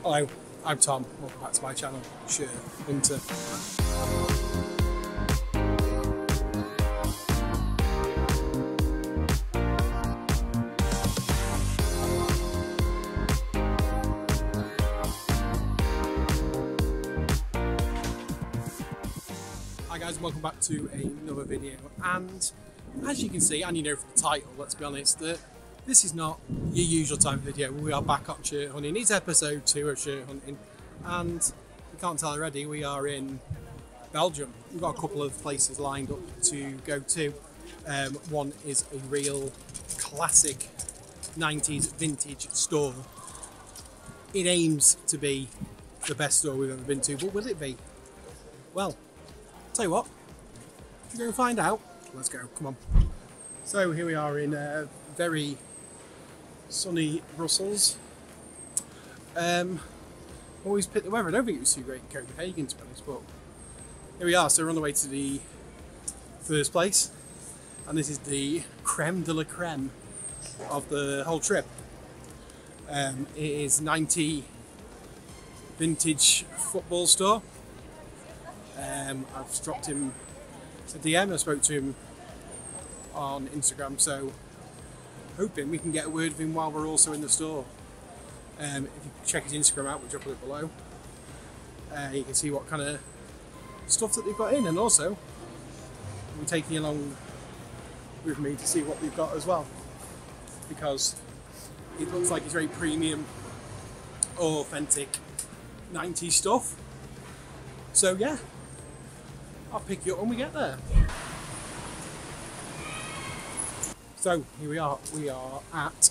Hello, I'm Tom. Welcome back to my channel, Shirt Hunter. Hi guys, welcome back to another video, and as you can see, and you know from the title, let's be honest, that this is not your usual time video. We are back on shirt hunting. It's episode 2 of shirt hunting, and you can't tell already, we are in Belgium. We've got a couple of places lined up to go to. One is a real classic 90s vintage store. It aims to be the best store we've ever been to, but will it be? Well, tell you what, we're going to find out. Let's go, come on. So here we are in very sunny Brussels. Always picked the weather. I don't think it was too great in Copenhagen, to be honest, but here we are. So we're on the way to the first place, and this is the creme de la creme of the whole trip. It is 90 vintage football store. I've dropped him a DM. I spoke to him on Instagram, so hoping we can get a word of him while we're also in the store. If you check his Instagram out, which I'll put it below, you can see what kind of stuff that they've got in, and also we're taking you along with me to see what we've got as well, because it looks like it's very premium, authentic 90s stuff. So yeah, I'll pick you up when we get there. So here we are at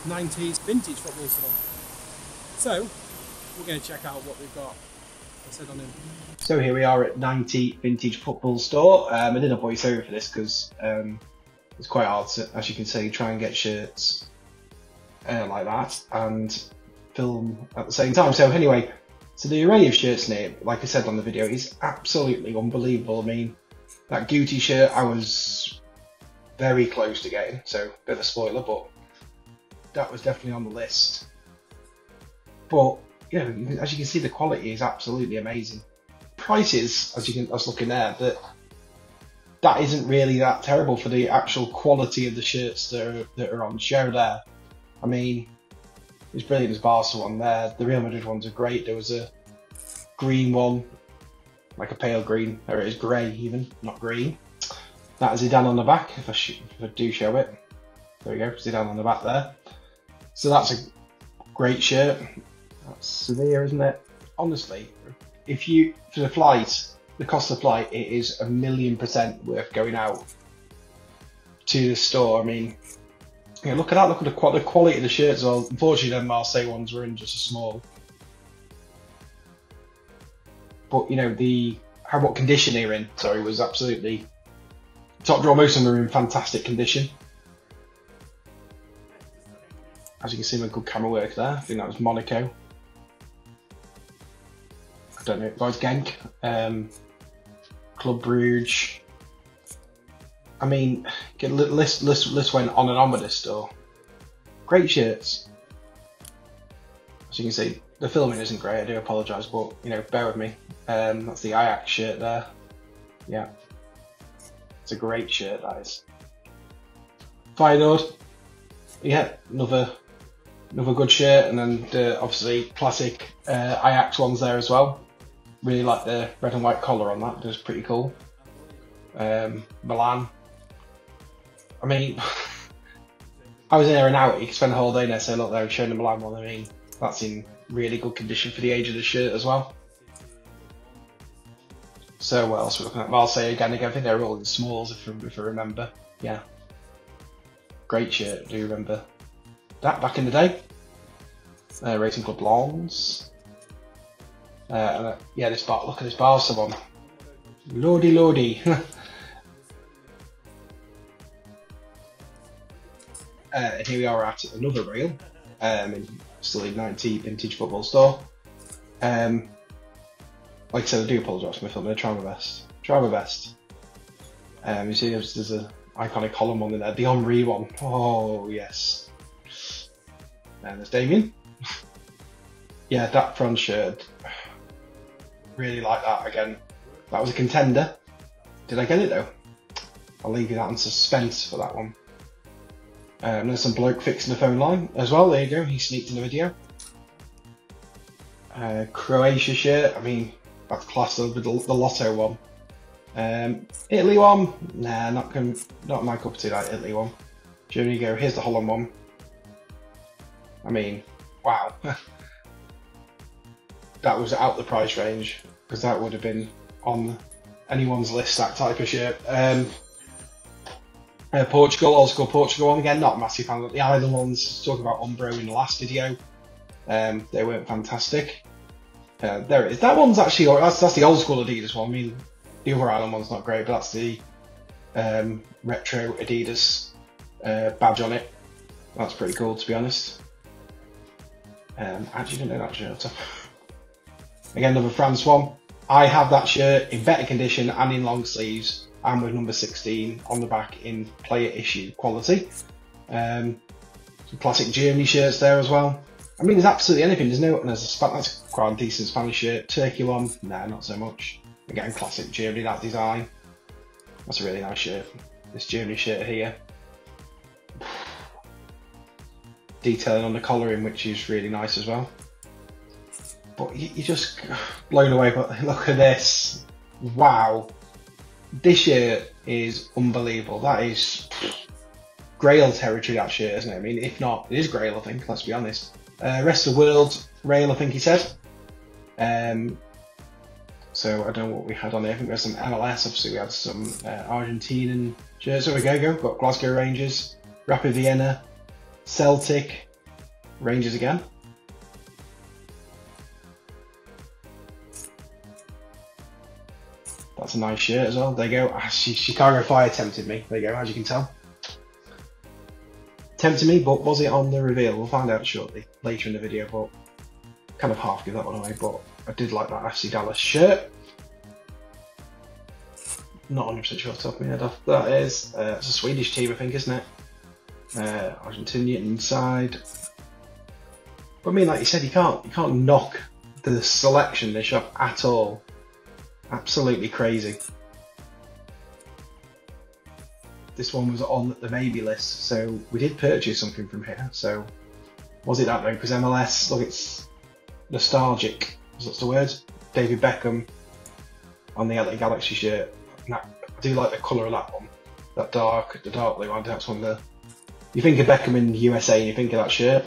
90s vintage football store. So we're going to check out what we've got. I said on him. So here we are at 90 vintage football store. I did a voiceover for this because it's quite hard to, as you can see, try and get shirts like that and film at the same time. So anyway, so the array of shirts in here, like I said on the video, is absolutely unbelievable. I mean, that Guti shirt I was very close to getting, so bit of a spoiler, but that was definitely on the list. But you know, as you can see, the quality is absolutely amazing. Prices, as I was looking there, that isn't really that terrible for the actual quality of the shirts that are on show there. I mean, it's brilliant. There's Barca one there. The Real Madrid ones are great. There was a green one, like a pale green, or it is grey even, not green. That is Zidane on the back, if I do show it. There we go, Zidane on the back there. So that's a great shirt. That's Sevilla, isn't it? Honestly, if you, for the flight, the cost of the flight, it is 1,000,000% worth going out to the store. I mean, yeah, look at that, look at the quality of the shirts. Well, unfortunately, the Marseille ones were in just a small. But, you know, what condition they're in, sorry, was absolutely top drawer. Most of them are in fantastic condition. As you can see, my good camera work there. I think that was Monaco. I don't know, it was Genk. Club Brugge. I mean, list went on and on with this store. Great shirts. As you can see, the filming isn't great, I do apologise, but you know, bear with me. That's the Ajax shirt there. Yeah. It's a great shirt, that is. Feyenoord. Yeah, another good shirt, and then obviously classic Ajax ones there as well. Really like the red and white collar on that, it's pretty cool. Milan. I mean, I was there an hour, you could spend the whole day there, so look there, showing the Milan one. I mean, that's in really good condition for the age of the shirt as well. So what else we're looking at? Marseille again, I think they're all in smalls if I remember. Yeah. Great shirt, I do remember that back in the day. Racing Club Lens. Yeah, look at this Barca one. Lordy. And here we are at another rail, still in 90 vintage football store. Like I said, I do apologise for my film. I'm going to try my best. You see there's an iconic Holland one in there, the Henry one. Oh yes. And there's Damien. yeah, that front shirt, really like that. Again, that was a contender. Did I get it though? I'll leave you that in suspense for that one. There's some bloke fixing the phone line as well. There you go. He sneaked in the video. Croatia shirt. I mean, that's classed with the Lotto one. Italy one. Nah, not my cup of tea. That Italy one. Germany go. Here's the Holland one. I mean, wow. That was out the price range, because that would have been on anyone's list, that type of shirt. Portugal, old school Portugal one again, not a massive fan of the island ones. Talking about Umbro in the last video, they weren't fantastic. There it is. That one's actually, that's the old school Adidas one. I mean, the other island one's not great, but that's the retro Adidas badge on it. That's pretty cool, to be honest. Actually didn't know that shirt. Again, another France one. I have that shirt in better condition and in long sleeves, and with number 16 on the back in player issue quality. Some classic Germany shirts there as well. I mean, there's absolutely anything. That's quite a decent Spanish shirt. Turkey one, nah, not so much. Again, classic Germany, that design. That's a really nice shirt. This Germany shirt here. Detailing on the collaring, which is really nice as well. But you're just blown away. But look at this. Wow. This shirt is unbelievable. That is Grail territory, that shirt, isn't it? I mean, if not, it is Grail, I think, let's be honest. Rest of the world, Rail, I think he said. So I don't know what we had on there. I think we had some MLS, obviously we had some Argentinian shirts. There we go. Got Glasgow Rangers, Rapid Vienna, Celtic, Rangers again. That's a nice shirt as well. There you go. Chicago Fire tempted me. There you go, as you can tell. Tempted me, but was it on the reveal? We'll find out shortly, later in the video, but kind of half give that one away, but I did like that FC Dallas shirt. Not 100% sure off the top of my head. That is, it's a Swedish team, I think, isn't it? Argentinian inside. But I mean, like you said, you can't knock the selection they shop at all. Absolutely crazy. This one was on the maybe list, so we did purchase something from here. So was it that though? Because MLS, look, it's nostalgic. What's the word? David Beckham on the LA Galaxy shirt. I do like the colour of that one. The dark blue one. That's one of the. You think of Beckham in the USA, and you think of that shirt.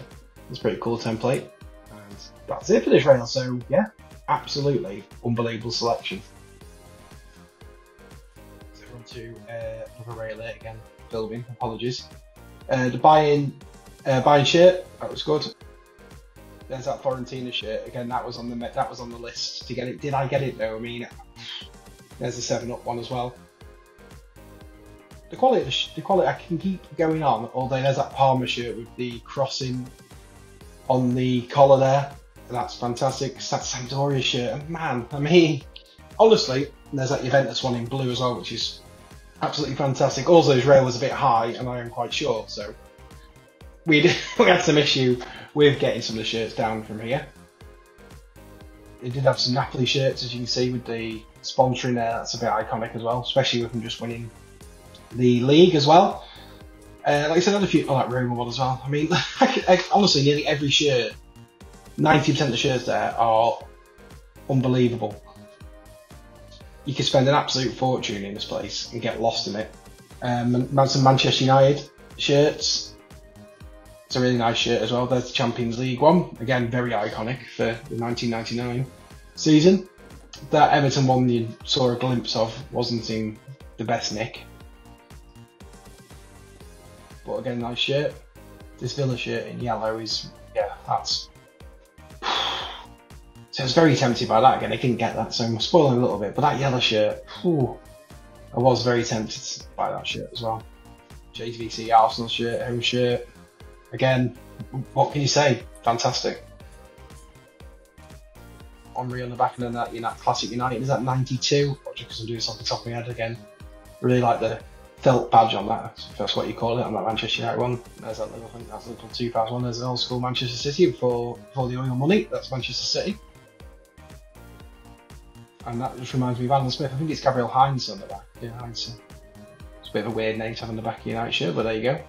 It's a pretty cool template. And that's it for this rail. So yeah, absolutely unbelievable selection. So we're on to another rail here again. Filming. Apologies. The buy-in shirt. That was good. There's that Fiorentina shirt again. That was on the list to get it. Did I get it though? I mean, there's the 7-Up one as well. The quality. I can keep going on all day. There's that Parma shirt with the crossing on the collar there. That's fantastic. It's that Sampdoria shirt, and man, I mean, honestly, there's that Juventus one in blue as well, which is absolutely fantastic. Also, his rail was a bit high, and I am quite short, so we had some issue with getting some of the shirts down from here. They did have some Napoli shirts, as you can see, with the sponsoring there. That's a bit iconic as well, especially with them just winning the league as well. Like I said, another few, that Roma one as well. I mean, honestly, nearly every shirt, 90% of the shirts there are unbelievable. You could spend an absolute fortune in this place and get lost in it. Some Manchester United shirts. It's a really nice shirt as well. There's the Champions League one. Again, very iconic for the 1999 season. That Everton one you saw a glimpse of wasn't in the best nick. But again, nice shirt. This Villa shirt in yellow is, yeah, that's... So I was very tempted by that again. I didn't get that, so I'm spoiling a little bit. But that yellow shirt, whew, I was very tempted by that shirt as well. JVC Arsenal shirt, home shirt. Again, what can you say? Fantastic. Henry on the back, and then that classic United is that 92. Just because I'm doing this off the top of my head again. Really like the felt badge on that, if that's what you call it, on that Manchester United one. There's that little, I think that's a little 2001. There's an old school Manchester City before the oil money. That's Manchester City. And that just reminds me of Alan Smith. I think it's Gabriel Heinz on the back. Yeah, Heinz. It's a bit of a weird name to have on the back of your United shirt, but there you go.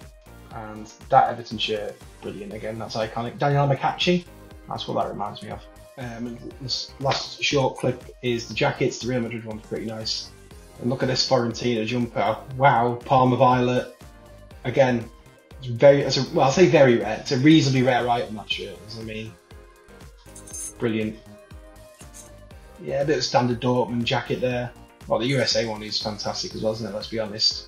And that Everton shirt, brilliant again. That's iconic. Daniel McCatchy. That's what that reminds me of. And this last short clip is the jackets. The Real Madrid one's pretty nice. And look at this Fiorentina jumper. Wow, Parma Violet. Again, well, I'll say very rare. It's a reasonably rare item, that shirt. I mean, brilliant. Yeah, a bit of standard Dortmund jacket there. Well, the USA one is fantastic as well, isn't it? Let's be honest.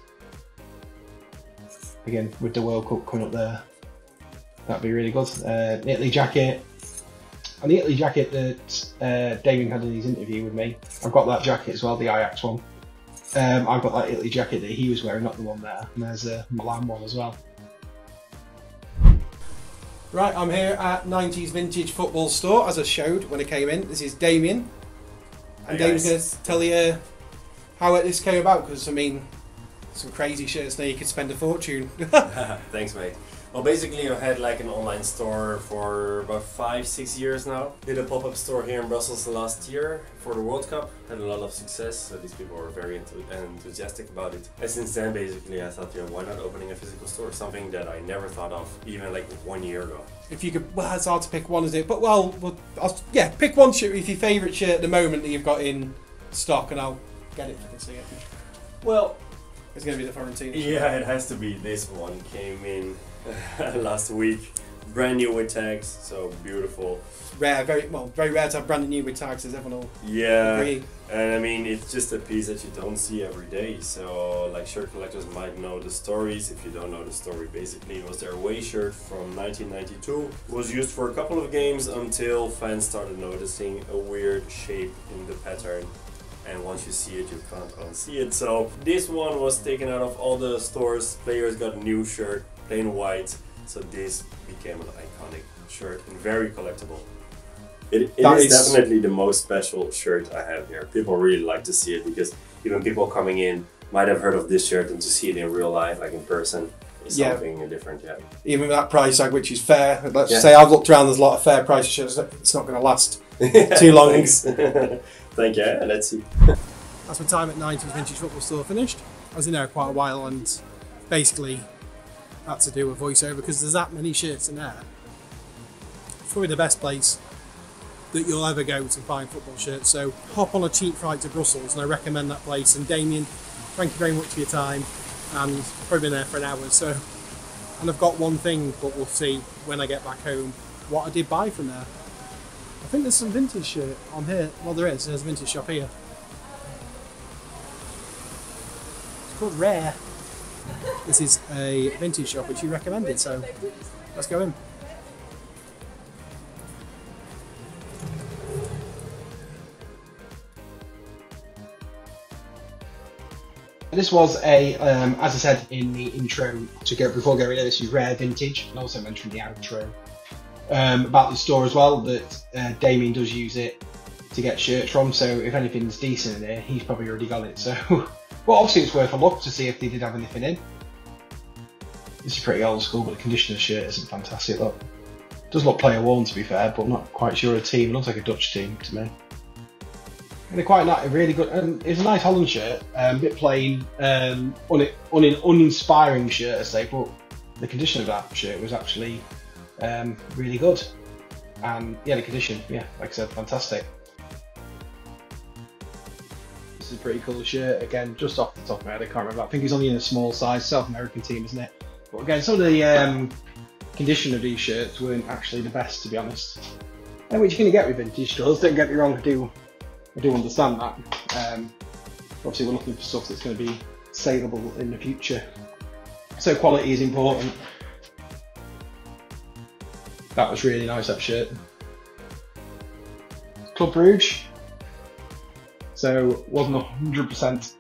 Again, with the World Cup coming up there, that'd be really good. Italy jacket. And the Italy jacket that Damien had in his interview with me, I've got that jacket as well, the Ajax one. I've got that Italy jacket that he was wearing, not the one there. And there's a Milan one as well. Right, I'm here at 90s Vintage Football Store, as I showed when I came in. This is Damien. And Damien's going to tell you how this came about, because, I mean, some crazy shirts now you could spend a fortune. Thanks, mate. Well, basically, I've had like an online store for about 5-6 years now. Did a pop-up store here in Brussels last year for the World Cup. Had a lot of success, so these people were very enthusiastic about it. And since then, basically, I thought, yeah, why not opening a physical store? Something that I never thought of even like 1 year ago. If you could, well, it's hard to pick one, is it? But yeah, pick one shirt with your favourite shirt at the moment that you've got in stock, and I'll get it if I can see it. Well, it's going to be the Fiorentina. Yeah, it has to be this one. Came in last week, brand new with tags, so beautiful. Rare, very rare to have brand new with tags, as everyone will agree. And I mean, it's just a piece that you don't see every day. So, like, shirt collectors might know the stories. If you don't know the story, basically, it was their away shirt from 1992. It was used for a couple of games until fans started noticing a weird shape in the pattern. And once you see it, you can't unsee it. So this one was taken out of all the stores. Players got a new shirt, plain white. So this became an iconic shirt and very collectible. It is definitely the most special shirt I have here. People really like to see it because even people coming in might have heard of this shirt, and to see it in real life, like in person, is something different. Yeah. Even with that price tag, which is fair. Let's say I've looked around. There's a lot of fair price shirts. It's not going to last too long. Thank you. Let's see. That's my time at 90s Vintage Football Store finished. I was in there quite a while, and basically had to do a voiceover because there's that many shirts in there. It's probably the best place that you'll ever go to find football shirts. So hop on a cheap flight to Brussels, and I recommend that place. And Damien, thank you very much for your time. And I've probably been there for an hour. So, and I've got one thing, but we'll see when I get back home what I did buy from there. I think there's some vintage shirt on here. Well, there is. There's a vintage shop here. It's called Rare. This is a vintage shop which you recommended, so let's go in. This was a, as I said in the intro, before going into this, is Rare Vintage, and also mentioned the outro. About the store as well, that Damien does use it to get shirts from, so if anything's decent in there, he's probably already got it. So, well, obviously it's worth a look to see if they did have anything in. This is pretty old school, but the condition of the shirt isn't fantastic. Look, it does look player worn to be fair, but I'm not quite sure of the team. It looks like a Dutch team to me. And they're quite nice, really good. It's a nice Holland shirt, a bit plain, uninspiring shirt, I say, but the condition of that shirt was actually really good. And yeah, the condition, yeah, like I said, fantastic. This is a pretty cool shirt. Again, just off the top of my head, I can't remember. I think he's only in a small size, South American team, isn't it? But again, some of the condition of these shirts weren't actually the best, to be honest. Which you're going to get with vintage stores, don't get me wrong, I do understand that. Obviously we're looking for stuff that's going to be saleable in the future. So quality is important. That was really nice, that shirt. Club Brugge. So wasn't 100%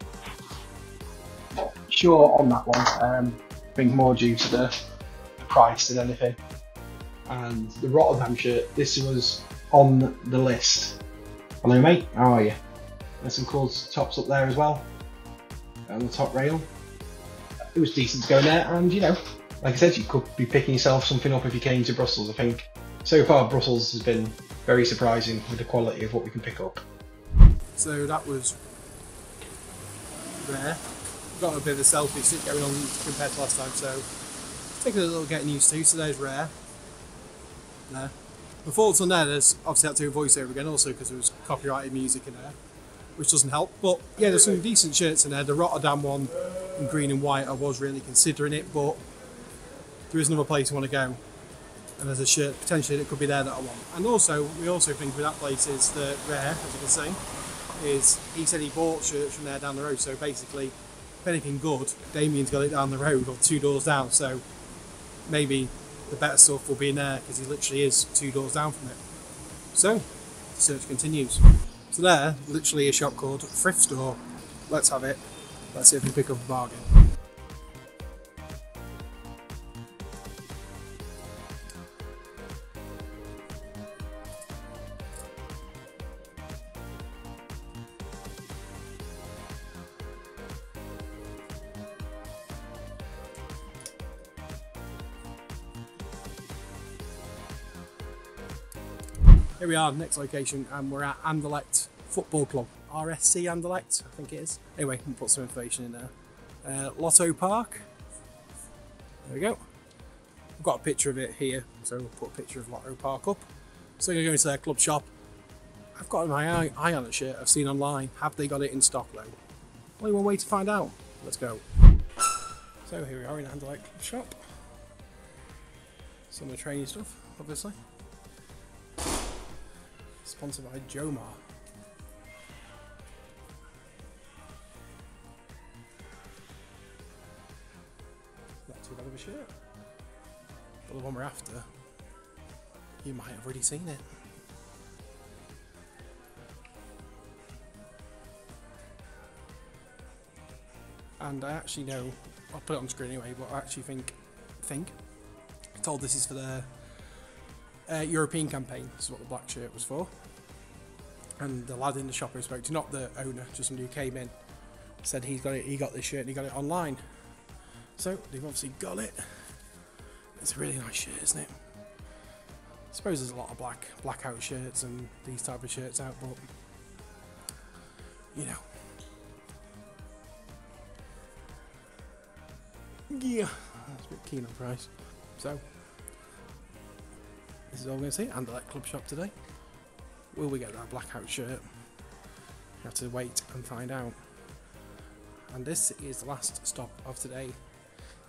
sure on that one. I think more due to the price than anything. And the Rotterdam shirt, this was on the list. Hello mate, how are you? There's some cool tops up there as well, on the top rail. it was decent to go in there. And you know, like I said, you could be picking yourself something up if you came to Brussels. I think so far Brussels has been very surprising with the quality of what we can pick up. So that was Rare. Got a bit of a selfie stick going on compared to last time, so it's taking a little getting used to. So there's Rare. There. Before it's on there, there's obviously had to do a voiceover again, also because there was copyrighted music in there, which doesn't help. But yeah, there's some decent shirts in there. The Rotterdam one in green and white, I was really considering it, but there is another place I want to go, and there's a shirt potentially that could be there that I want. And also, we also think with that place is the Rare, as you can see, is he said he bought shirts from there down the road. So basically, if anything good, Damien's got it down the road or 2 doors down. So maybe the better stuff will be in there because he literally is 2 doors down from it. So the search continues. So there, literally a shop called Thrift Store. Let's have it. Let's see if we pick up a bargain. Here we are, next location, and we're at Anderlecht Football Club. RSC Anderlecht, I think it is. Anyway, we'll put some information in there. Lotto Park. There we go. I've got a picture of it here, so we'll put a picture of Lotto Park up. So I'm going to go into their club shop. I've got my eye on a shirt I've seen online. Have they got it in stock though? Only one way to find out. Let's go. So here we are in Anderlecht club shop. Some of the training stuff, obviously. Sponsored by Jomar. Not too bad of a shirt. But the one we're after, you might have already seen it. And I actually know, I'll put it on screen anyway, but I actually think I'm told this is for the European campaign. This is what the black shirt was for. And the lad in the shop I spoke to, not the owner, just somebody who came in, said he got this shirt and he got it online. So they've obviously got it. It's a really nice shirt, isn't it? I suppose there's a lot of blackout shirts and these type of shirts out, but you know. Yeah, that's a bit keen on price. So this is all we're going to see. Anderlecht club shop today. Will we get that blackout shirt? We have to wait and find out. And this is the last stop of today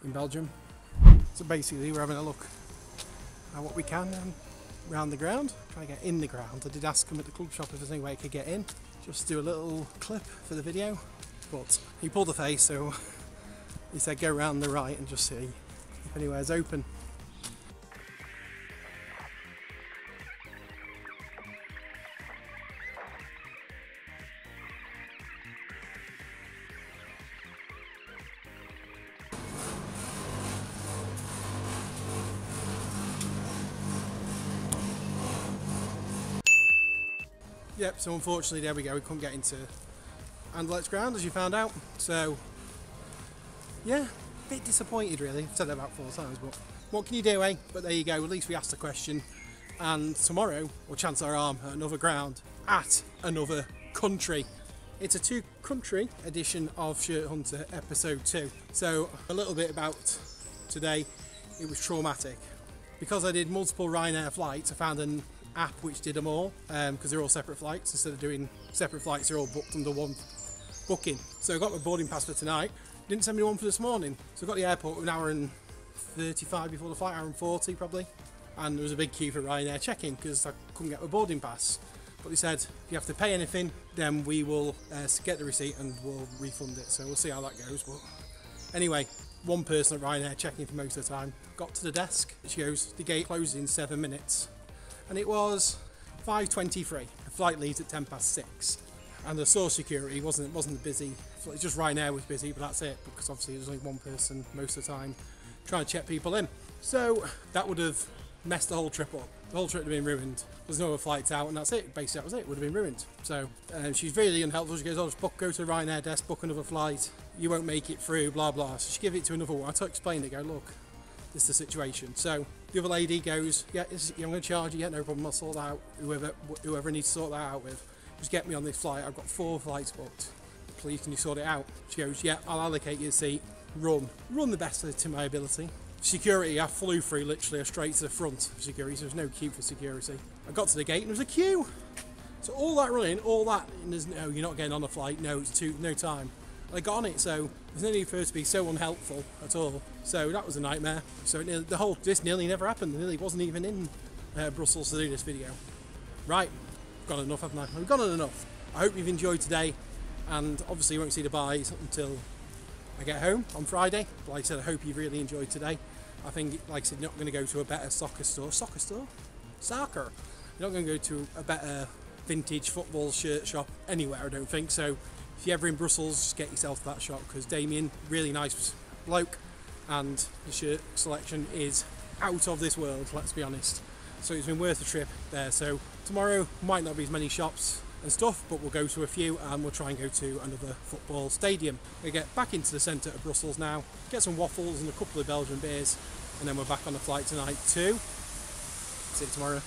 in Belgium. So basically we're having a look at what we can around the ground. Try to get in the ground. I did ask him at the club shop if there's any way I could get in. Just do a little clip for the video. But he pulled a face, so he said go around the right and just see if anywhere's open. Yep, so unfortunately there we go, we couldn't get into Anderlecht's ground as you found out. So yeah, a bit disappointed really. I've said that about 4 times, but what can you do, eh? But there you go, at least we asked the question. And tomorrow we'll chance our arm at another ground at another country. It's a 2-country edition of Shirt Hunter episode 2. So a little bit about today. It was traumatic. Because I did multiple Ryanair flights, I found an app which did them all, because they're all separate flights. Instead of doing separate flights, they're all booked under one booking. So I got my boarding pass for tonight. Didn't send me one for this morning. So I got to the airport an hour and 35 before the flight, hour and 40 probably. And there was a big queue for Ryanair check-in because I couldn't get my boarding pass. But they said, if you have to pay anything, then we will get the receipt and we'll refund it. So we'll see how that goes. But anyway, one person at Ryanair checking for most of the time. Got to the desk. She goes, the gate closes in 7 minutes. And it was 5:23. The flight leaves at 6:10. And the source security wasn't busy. It's just Ryanair was busy, but that's it, because obviously there's only one person most of the time trying to check people in. So that would have messed the whole trip up. The whole trip would have been ruined. There's no other flights out, and that's it. Basically, that was it. It would have been ruined. So she's really unhelpful. She goes, "Oh, just go to the Ryanair desk, book another flight. You won't make it through, blah blah." So she give it to another one. I had to explain it. Go, "Look, this is the situation." So the other lady goes, "Yeah, I'm going to charge you. Yeah, no problem. I'll sort that out. Whoever needs to sort that out with, just get me on this flight. I've got 4 flights booked. Please, can you sort it out?" She goes, "Yeah, I'll allocate you a seat. Run the best to my ability." Security, I flew through literally straight to the front of security, so there was no queue for security. I got to the gate and there was a queue. So all that running, all that, and there's no, you're not getting on a flight, no, it's no time. I got on it, so there's no need for her to be so unhelpful at all. So that was a nightmare. So this nearly never happened. Nearly wasn't even in Brussels to do this video. Right, I've gone enough, haven't I? We've gone on enough. I hope you've enjoyed today, and obviously you won't see the buys until I get home on Friday. But like I said, I hope you've really enjoyed today. I think, like I said, you're not going to go to a better soccer. You're not going to go to a better vintage football shirt shop anywhere, I don't think. So if you're ever in Brussels, just get yourself to that shop, because Damien, really nice bloke, and the shirt selection is out of this world, let's be honest. So it's been worth the trip there. So tomorrow might not be as many shops and stuff, but we'll go to a few, and we'll try and go to another football stadium. We'll get back into the centre of Brussels now, get some waffles and a couple of Belgian beers, and then we're back on the flight tonight too. See you tomorrow.